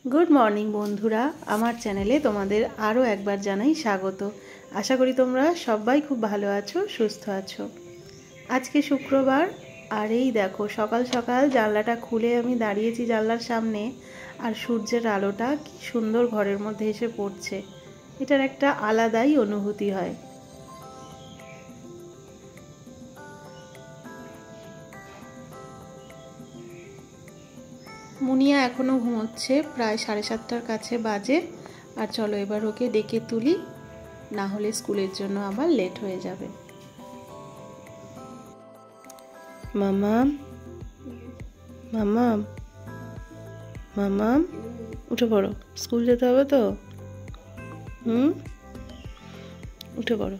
Good morning बंधुरा आमार चैनेले तोमादेर आरो एक बार जानाई स्वागत। आशा करी तोमरा सबाई खूब भालो आछो सुस्थ आछो। आज के शुक्रवार और ये देखो सकाल सकाल जानलाटा खुले आमी दाड़िएछि जानलार सामने और सूर्येर आलोटा कि सुंदर घरेर मধ্যে एसे पड़ছে। एटार एकटा आलादाई अनुभूति हय। मुनिया एखोनो घुमोच्छे प्राय 7:30टार काछे बाजे। और चलो एबार ओके डेके तुली ना होले स्कूलेर जोन्नो आबार लेट हये जाबे। मामाम मामाम मामाम उठे पड़ो, स्कूल जेते होबे तो। उठे पड़ो।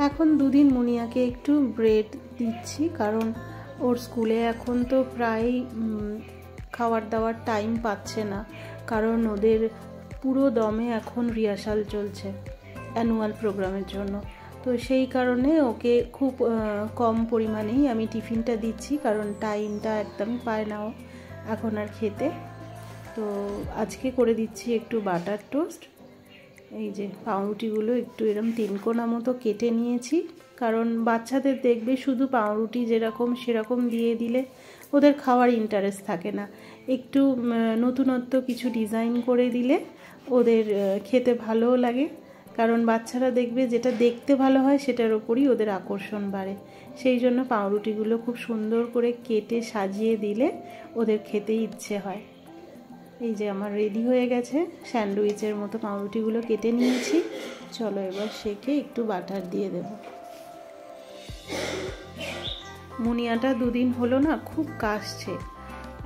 एखन दुदिन मुनियाके एकटू ब्रेड दिচ্ছি कारण ওর স্কুলে এখন তো প্রায় খাবার দাওয়ার টাইম পাচ্ছে না, কারণ ওদের পুরো দমে এখন রিহার্সাল চলছে অ্যানুয়াল প্রোগ্রামের জন্য। তো সেই কারণে ওকে খুব কম পরিমাণেই আমি টিফিনটা দিচ্ছি, কারণ টাইমটা একদমই পায় না ও এখন আর খেতে। তো আজকে করে দিচ্ছি একটু বাটার টোস্ট। এই যে পাউরুটিগুলো একটু এরকম তিনকোনা মতো কেটে নিয়েছি, কারণ বাচ্চাদের দেখবে শুধু পাউরুটি যেরকম সেরকম দিয়ে দিলে ওদের খাওয়ার ইন্টারেস্ট থাকে না। একটু নতুনত্ব কিছু ডিজাইন করে দিলে ওদের খেতে ভালোও লাগে, কারণ বাচ্চারা দেখবে যেটা দেখতে ভালো হয় সেটার ওপরই ওদের আকর্ষণ বাড়ে। সেই জন্য পাউরুটিগুলো খুব সুন্দর করে কেটে সাজিয়ে দিলে ওদের খেতে ইচ্ছে হয়। এই যে আমার রেডি হয়ে গেছে, স্যান্ডউইচের মতো পাউরুটিগুলো কেটে নিয়েছি। চলো এবার সেকে একটু বাটার দিয়ে দেব। মুনিয়াটা দুদিন হলো না খুব কাশছে,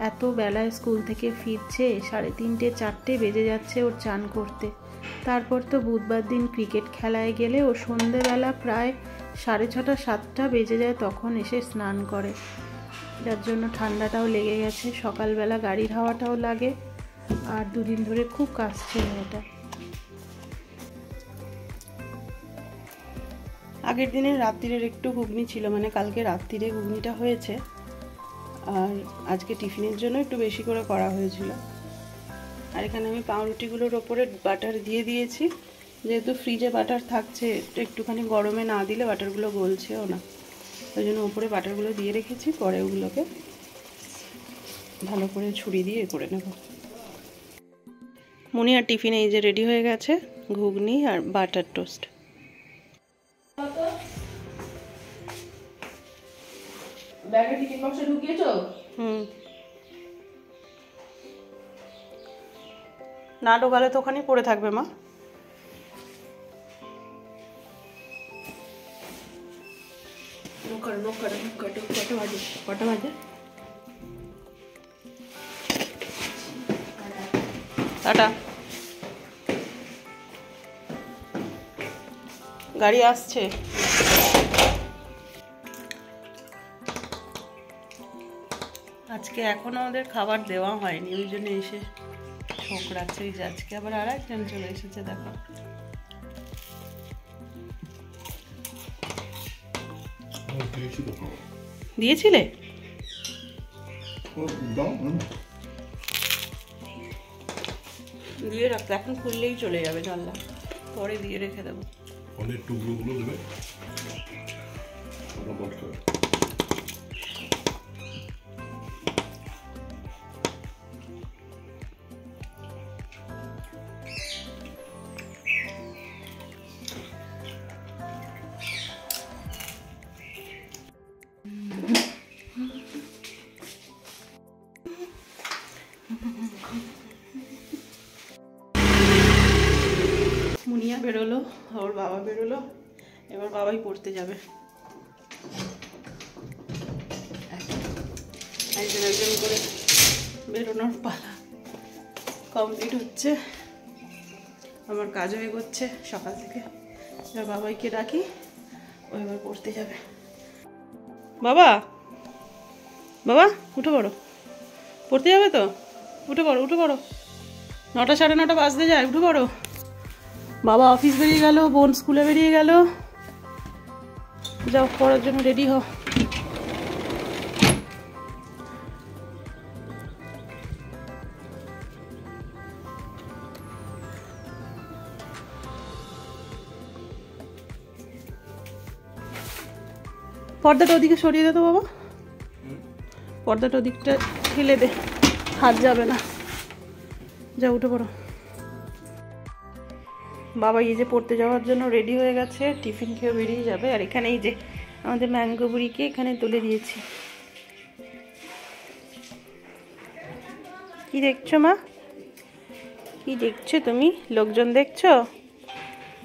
এত বেলায় স্কুল থেকে ফিরছে, 3:30 4টে বেজে যাচ্ছে ওর চান করতে। তারপর তো বুধবার দিন ক্রিকেট খেলায় গেলে ও সন্ধ্যেবেলা প্রায় 6:30 7টা বেজে যায় তখন এসে স্নান করে, যার জন্য ঠান্ডাটাও লেগে গেছে, সকালবেলা গাড়ির হাওয়াটাও লাগে, আর দুদিন ধরে খুব কাশছে মেয়েটা। আগের দিনের রাত্রিরের একটু ঘুগনি ছিল, মানে কালকে রাত্রিরে ঘুগনিটা হয়েছে, আর আজকে টিফিনের জন্য একটু বেশি করে করা হয়েছিল। আর এখানে আমি পাউরুটিগুলোর ওপরে বাটার দিয়ে দিয়েছি, যেহেতু ফ্রিজে বাটার থাকছে, একটুখানি গরমে না দিলে বাটারগুলো গলছেও না, ওই জন্য ওপরে বাটারগুলো দিয়ে রেখেছি, পরে ওগুলোকে ভালো করে ছুরি দিয়ে করে নেব। মুনিয়ার টিফিনে এই যে রেডি হয়ে গেছে ঘুগনি আর বাটার টোস্ট। ব্যাগে টিফিন বক্সে ঢুকিয়েছো? না ঢোকালে তো ওখানেই পড়ে থাকবে মা। কটা বাজে? টাটা। গাড়ি আসছে। আজকে এখনো ওদের খাবার দেওয়া হয়নি, ওই জন্য এসে ঠোকরাচ্ছে। এই যে আজকে আবার আর একজন চলে এসেছে, দেখো। দিয়েছিলে? দিয়ে রাখতে, এখন খুললেই চলে যাবে জানলা, পরে দিয়ে রেখে দেবো। অনেক টুকরোগুলো দেবে। মুনিয়া বেরোলো, ওর বাবা বেরোলো, এবার বাবাই পড়তে যাবে। একজন একজন করে বেরোনোর পালা কমপ্লিট হচ্ছে, আমার কাজও এগোচ্ছে সকাল থেকে। এবার বাবাইকে ডাকি, ও এবার পড়তে যাবে। বাবা বাবা উঠে পড়ো, পড়তে যাবে তো? উঠে পড়ো উঠে পড়ো, 9টা 9:30 বাজতে যায়, উঠে পড়ো। বাবা অফিস বেরিয়ে গেল, বোন স্কুলে বেরিয়ে গেল, যাও পড়ার জন্য রেডি হও। পর্দাটা ওদিকে সরিয়ে দে তো বাবা, পর্দাটা ওদিকটা ঠেলে দে, হাত যাবে না। যা উঠে পড়ো। বাবা এই যে পড়তে যাওয়ার জন্য রেডি হয়ে গেছে, টিফিন খেয়ে বেরিয়ে যাবে। আর এখানে এই যে আমাদের ম্যাঙ্গো বুড়িকে এখানে তুলে দিয়েছি। কি দেখছো মা, কি দেখছো তুমি? লোকজন দেখছো?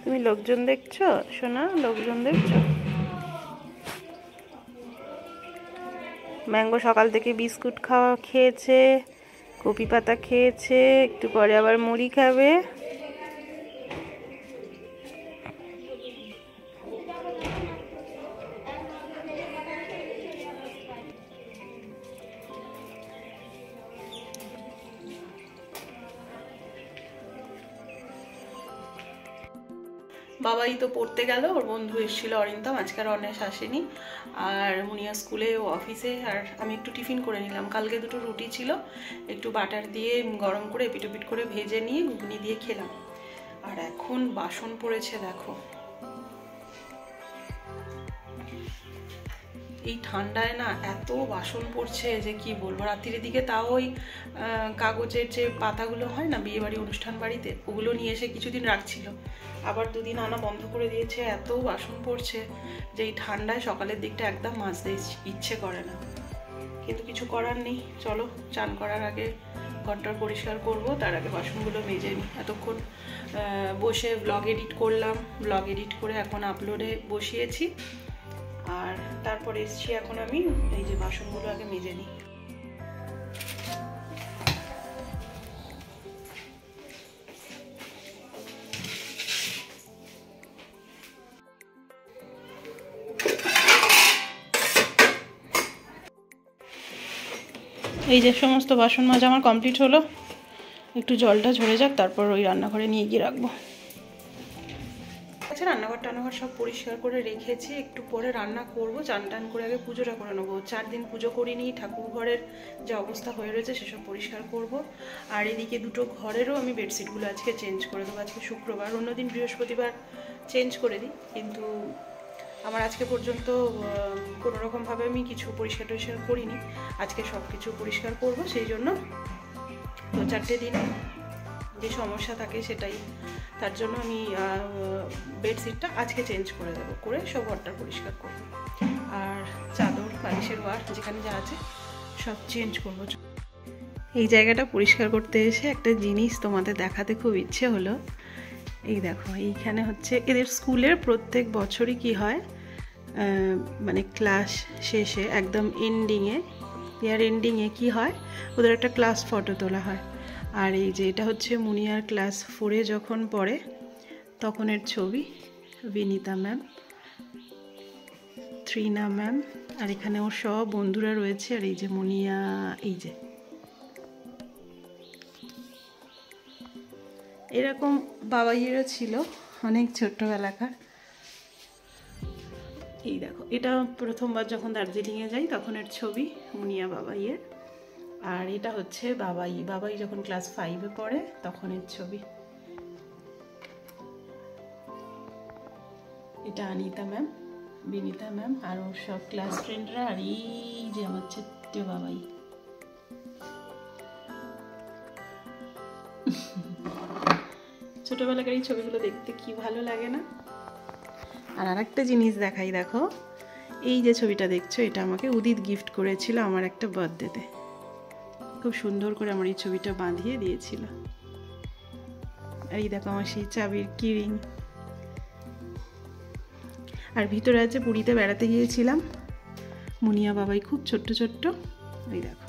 তুমি লোকজন দেখছো সোনা? লোকজন দেখছো? ম্যাঙ্গো সকাল থেকে বিস্কুট খেয়েছে, কপি পাতা খেয়েছে, একটু পরে আবার মুড়ি খাবে। বাবাই তো পড়তে গেল, ওর বন্ধু এসেছিল অরিন্দম, আজকে আর অনেশ আসেনি। আর মুনিয়া স্কুলে, ও অফিসে। আর আমি একটু টিফিন করে নিলাম। কালকে দুটো রুটি ছিল, একটু বাটার দিয়ে গরম করে এপিটোপিট করে ভেজে নিয়ে ঘুগনি দিয়ে খেলাম। আর এখন বাসন পড়েছে দেখো। এই ঠান্ডায় না এত বাসন পড়ছে যে কি বলবো। রাত্রির দিকে তাও ওই কাগজের যে পাতাগুলো হয় না বিয়ে বাড়ি অনুষ্ঠান বাড়িতে, ওগুলো নিয়ে এসে কিছুদিন রাখছিল, আবার দুদিন আনা বন্ধ করে দিয়েছে। এত বাসন পড়ছে যে এই ঠান্ডায় সকালের দিকটা একদম মাজতে ইচ্ছে করে না, কিন্তু কিছু করার নেই। চলো চান করার আগে ঘরটা পরিষ্কার করব, তার আগে বাসনগুলো মেজে নিই। এতক্ষণ বসে ব্লগ এডিট করলাম, ব্লগ এডিট করে এখন আপলোডে বসিয়েছি। আর তারপরে এসছি এখন আমি এই যে বাসনগুলো আগে মেজে নিই। এই যে সমস্ত বাসন মাজা আমার কমপ্লিট হলো। একটু জলটা ঝরে যাক, তারপর ওই রান্নাঘরে নিয়ে গিয়ে রাখবো। আচ্ছা, রান্নাঘর টান্নাঘর সব পরিষ্কার করে রেখেছি, একটু পরে রান্না করব। চান টান করে আগে পুজোটা করে নেবো। 4 দিন পুজো করিনি, ঠাকুর ঘরের যে অবস্থা হয়ে রয়েছে সেসব পরিষ্কার করব। আর এদিকে দুটো ঘরেরও আমি বেডশিটগুলো আজকে চেঞ্জ করে দেবো। আজকে শুক্রবার, অন্যদিন বৃহস্পতিবার চেঞ্জ করে দিই, কিন্তু আমার আজকে পর্যন্ত কোনোরকমভাবে আমি কিছু পরিষ্কার টরিষ্কার করিনি। আজকে সব কিছু পরিষ্কার করব, সেই জন্য তো 4টে দিন যে সমস্যা থাকে সেটাই, তার জন্য আমি বেডশিটটা আজকে চেঞ্জ করে দেবো, করে সব ঘরটা পরিষ্কার করব। আর চাদর বালিশের ওয়ার যেখানে যা আছে সব চেঞ্জ করব। এই জায়গাটা পরিষ্কার করতে এসে একটা জিনিস তোমাদের দেখাতে খুব ইচ্ছে হলো। এই দেখো, এইখানে হচ্ছে এদের স্কুলের প্রত্যেক বছরই কি হয়, মানে ক্লাস শেষে একদম এন্ডিংয়ে, ইয়ার এন্ডিংয়ে কি হয়, ওদের একটা ক্লাস ফটো তোলা হয়। আর এই যে এটা হচ্ছে মুনিয়ার ক্লাস 4-এ যখন পড়ে তখনের ছবি। বিনীতা ম্যাম, ত্রিনা ম্যাম, আর এখানে ওর সব বন্ধুরা রয়েছে। আর এই যে মুনিয়া, এই যে এরকম বাবাইয়েরও ছিল অনেক ছোট্টবেলাকার। এই দেখো, এটা প্রথমবার যখন দার্জিলিংয়ে যাই তখনের ছবি মুনিয়া বাবাইয়ের। আর এটা হচ্ছে বাবাই যখন ক্লাস 5-এ পড়ে তখনের ছবি। এটা অনিতা ম্যাম, বিনীতা ম্যাম আর ওর সব ক্লাস ফ্রেন্ডরা। আর এই যে আমার ছোট্ট বাবাই। ছোটবেলাকার এই ছবিগুলো দেখতে কি ভালো লাগে না? আর আরেকটা জিনিস দেখাই, দেখো এই যে ছবিটা দেখছো, এটা আমাকে উদিত গিফট করেছিল আমার একটা বার্থডেতে। খুব সুন্দর করে আমার এই ছবিটা বাঁধিয়ে দিয়েছিল। আর এই দেখো আমার সেই চাবির কিরিং। আর ভিতরে আছে পুরীতে বেড়াতে গিয়েছিলাম, মুনিয়া বাবাই খুব ছোট্ট ছোট্ট। এই দেখো,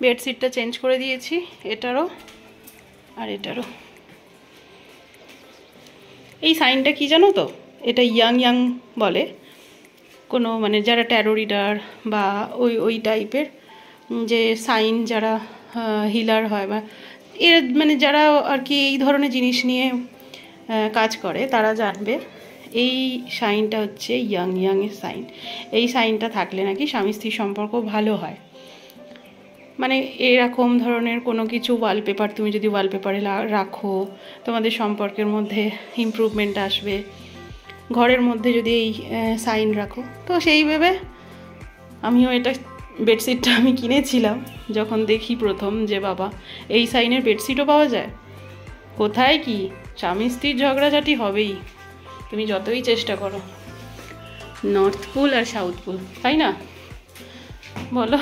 বেডশিটটা চেঞ্জ করে দিয়েছি, এটারও আর এটারও। এই সাইনটা কি জানো তো, এটা ইয়াং বলে, কোনো মানে যারা ট্যারো রিডার বা ওই টাইপের যে সাইন যারা হিলার হয় বা এর মানে যারা আর কি এই ধরনের জিনিস নিয়ে কাজ করে তারা জানবে এই সাইনটা হচ্ছে ইয়াং ইয়াংয়ের সাইন। এই সাইনটা থাকলে নাকি স্বামী স্ত্রীর সম্পর্ক ভালো হয়। মানে এরকম ধরনের কোনো কিছু ওয়ালপেপার তুমি যদি ওয়ালপেপারে রাখো তোমাদের সম্পর্কের মধ্যে ইমপ্রুভমেন্ট আসবে। ঘরের মধ্যে যদি এই সাইন রাখো তো সেই ভেবে আমিও এটা বেডশিটটা আমি কিনেছিলাম যখন দেখি প্রথম যে বাবা এই সাইনের বেডশিটও পাওয়া যায়। কোথায় কি স্বামী স্ত্রীর ঝগড়াঝাটি হবেই, তুমি যতই চেষ্টা করো। নর্থ পুল আর সাউথ পুল, তাই না বলো?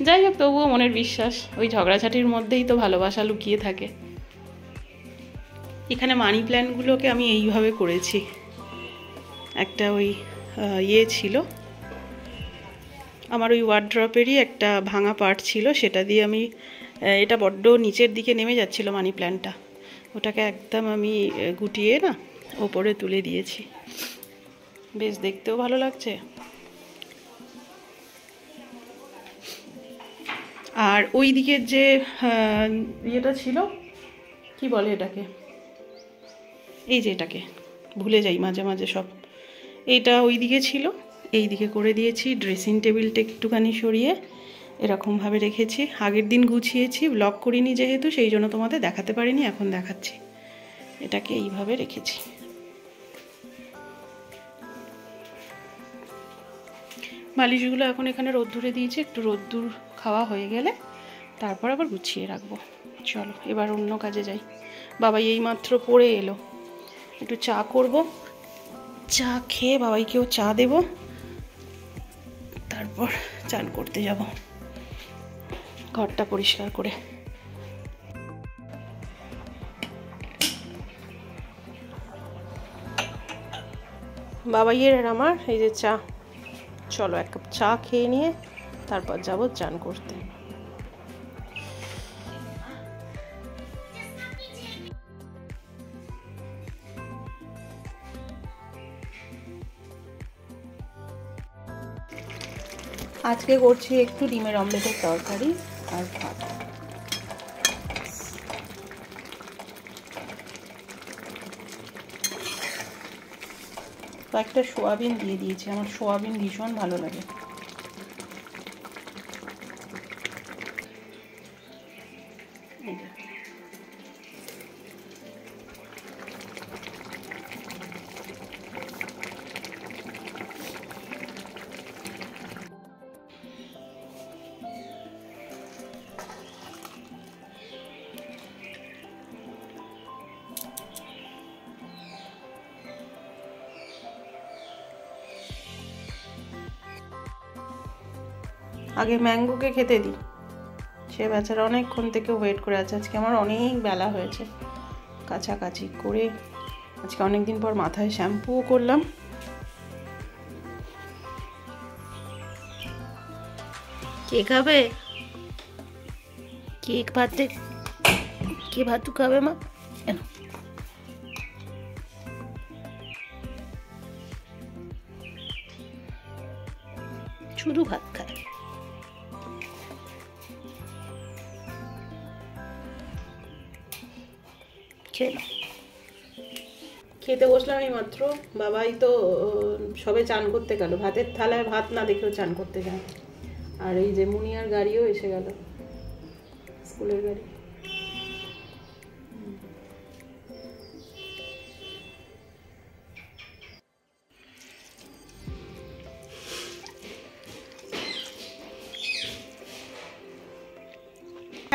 যাই হোক, তবুও মনের বিশ্বাস ওই ঝগড়াঝাটির মধ্যেই তো ভালোবাসা লুকিয়ে থাকে। এখানে মানি প্ল্যান্টগুলোকে আমি এইভাবে করেছি। একটা ওই ছিল আমার ওই ওয়ার্ড্রপেরই একটা ভাঙা পার্ট ছিল, সেটা দিয়ে আমি এটা বড্ড নিচের দিকে নেমে যাচ্ছিল মানি প্ল্যান্টটা, ওটাকে একদম আমি গুটিয়ে না ওপরে তুলে দিয়েছি। বেশ দেখতেও ভালো লাগছে। আর ওই দিকের যে ইয়েটা ছিল কি বলে এটাকে, এই যে এটাকে ভুলে যাই মাঝে মাঝে সব, এইটা ওই দিকে ছিল, এই দিকে করে দিয়েছি। ড্রেসিং টেবিলটা একটুখানি সরিয়ে এরকমভাবে রেখেছি। আগের দিন গুছিয়েছি, ব্লগ করিনি যেহেতু, সেই জন্য তোমাদের দেখাতে পারিনি, এখন দেখাচ্ছি। এটাকে এইভাবে রেখেছি। বালিশগুলো এখন এখানে রোদ্দুরে দিয়েছি, একটু রোদ্দুর খাওয়া হয়ে গেলে তারপর আবার গুছিয়ে রাখবো। চলো এবার অন্য কাজে যাই। বাবাই এইমাত্র পড়ে এলো, একটু চা করব, চা খেয়ে বাবাইকেও চা দেব, তারপর চান করতে যাব ঘরটা পরিষ্কার করে। বাবাইয়ের আর আমার এই যে চা, চলো এক কাপ চা খেয়ে নিয়ে তারপর যাব চান করতে। আজকে করছি একটু ডিমের অমলেটের তরকারি আর ভাত। কয়েকটা সোয়াবিন দিয়ে দিয়েছি, আমার সোয়াবিন ভীষণ ভালো লাগে। আগে ম্যাঙ্গোকে খেতে দিই, সে বেচারা অনেকক্ষণ থেকে ওয়েট করে আছে। আজকে আমার অনেক বেলা হয়েছে কাছাকাছি করে, আজকে অনেক দিন পর মাথায় শ্যাম্পুও করলাম। কে খাবে? কেক ভাতে কে ভাতু খাবে মা? শুধু ভাত খায়। খেতে বসলাম এই মাত্র, বাবাই তো সবে চান করতে গেল, ভাতের থালায় ভাত না দেখেও চান করতে যায়। আর এই যে মুনিয়ার গাড়িও এসে গেল, স্কুলের গাড়ি।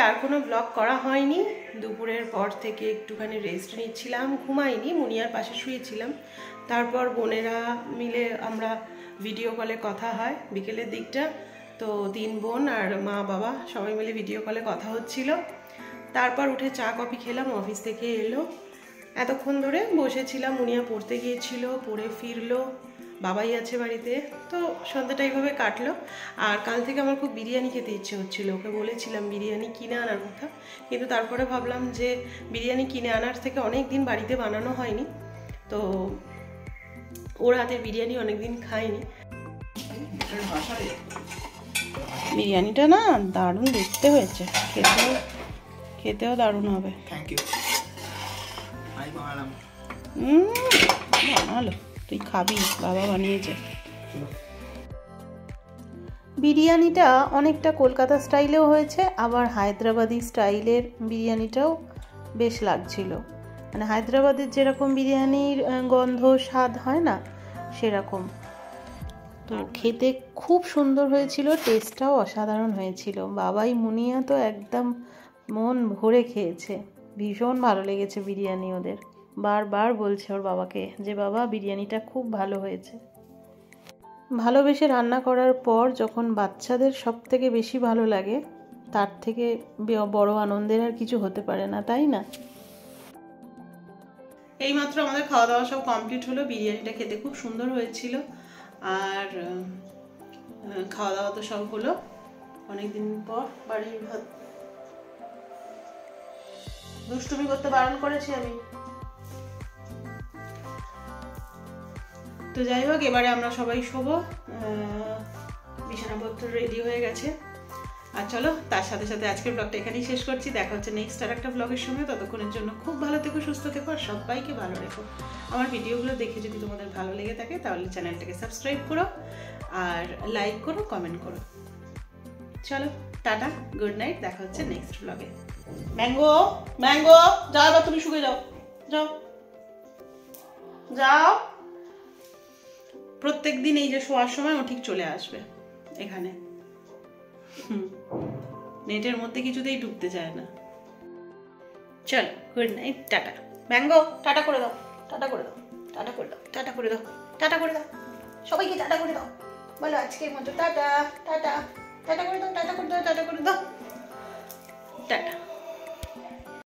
আর কোনো ব্লগ করা হয়নি, দুপুরের পর থেকে একটুখানি রেস্ট নিচ্ছিলাম, ঘুমাইনি, মুনিয়ার পাশে শুয়েছিলাম। তারপর বোনেরা মিলে আমরা ভিডিও কলে কথা হয় বিকেলের দিকটা, তো 3 বোন আর মা বাবা সবাই মিলে ভিডিও কলে কথা হচ্ছিল। তারপর উঠে চা কফি খেলাম, অফিস থেকে এলো, এতক্ষণ ধরে বসেছিলাম। মুনিয়া পড়তে গিয়েছিল, পড়ে ফিরলো, বাবাই আছে বাড়িতে, তো সন্ধ্যাটা এইভাবে কাটলো। আর কাল থেকে আমার খুব বিরিয়ানি খেতে ইচ্ছে হচ্ছিলো, ওকে বলেছিলাম বিরিয়ানি কিনে আনার কথা, কিন্তু তারপরে ভাবলাম যে বিরিয়ানি কিনে আনার থেকে অনেক দিন বাড়িতে বানানো হয়নি, তো ওর হাতের বিরিয়ানি অনেক দিন খাইনি। বিরিয়ানিটা না দারুণ দেখতে হয়েছে, খেতেও দারুণ হবে। Thank you. আমি বানালাম। বানালো, তুই খাবি, বাবা বানিয়েছে। বিরিয়ানিটা অনেকটা কলকাতা স্টাইলেও হয়েছে, আবার হায়দ্রাবাদি স্টাইলের বিরিয়ানিটাও বেশ লাগছিল। মানে হায়দ্রাবাদের যেরকম বিরিয়ানির গন্ধ স্বাদ হয় না, সেরকম। তো খেতে খুব সুন্দর হয়েছিল, টেস্টটাও অসাধারণ হয়েছিল। বাবাই মুনিয়া তো একদম মন ভরে খেয়েছে, ভীষণ ভালো লেগেছে বিরিয়ানি ওদের। বারবার বলছে ওর বাবাকে যে বাবা বিরিয়ানিটা খুব ভালো হয়েছে। ভালোবেসে রান্না করার পর যখন বাচ্চাদের সব থেকে বেশি ভালো লাগে, তার থেকে বড় আনন্দের আর কিছু হতে পারে না, তাই না? এইমাত্র আমাদের খাওয়া দাওয়া সব কমপ্লিট হলো। বিরিয়ানিটা খেতে খুব সুন্দর হয়েছিল, আর খাওয়া দাওয়া তো সব হলো। অনেকদিন পর বাড়ির ভাত। দুষ্টুমি করতে বারণ করেছি আমি। তো যাই হোক, এবারে আমরা সবাই শোবো। বিছানাপত্র রেডি হয়ে গেছে। আর চলো, তার সাথে সাথে আজকের ব্লগটা এখানেই শেষ করছি। দেখা হচ্ছে নেক্সট আর একটা ব্লগের সঙ্গে। ততক্ষণের জন্য খুব ভালো থেকো, সুস্থ থেকো, আর সবাইকে ভালো রেখো। আমার ভিডিওগুলো দেখে যদি তোমাদের ভালো লেগে থাকে তাহলে চ্যানেলটাকে সাবস্ক্রাইব করো, আর লাইক করো, কমেন্ট করো। চলো, টাটা, গুড নাইট, দেখা হচ্ছে নেক্সট ব্লগে। ম্যাঙ্গো, ম্যাঙ্গো, যাও এবার তুমি শুকে যাও, যাও যাও। প্রত্যেক দিন এই যে শোয়ার সময় ও ঠিক চলে আসবে এখানে। নেটের মধ্যে কিছুতেই ঢুকতে চায় না। চলো, good night, tata. Mango, tata করে দাও, টাটা করে দাও, টাটা করে দাও, টাটা করে দাও, টাটা করে দাও, সবাইকে টাটা করে দাও। বলো আজকের মতো টাটা, টাটা, টাটা করে দাও, টাটা করে দাও, টাটা করে দাও, টাটা।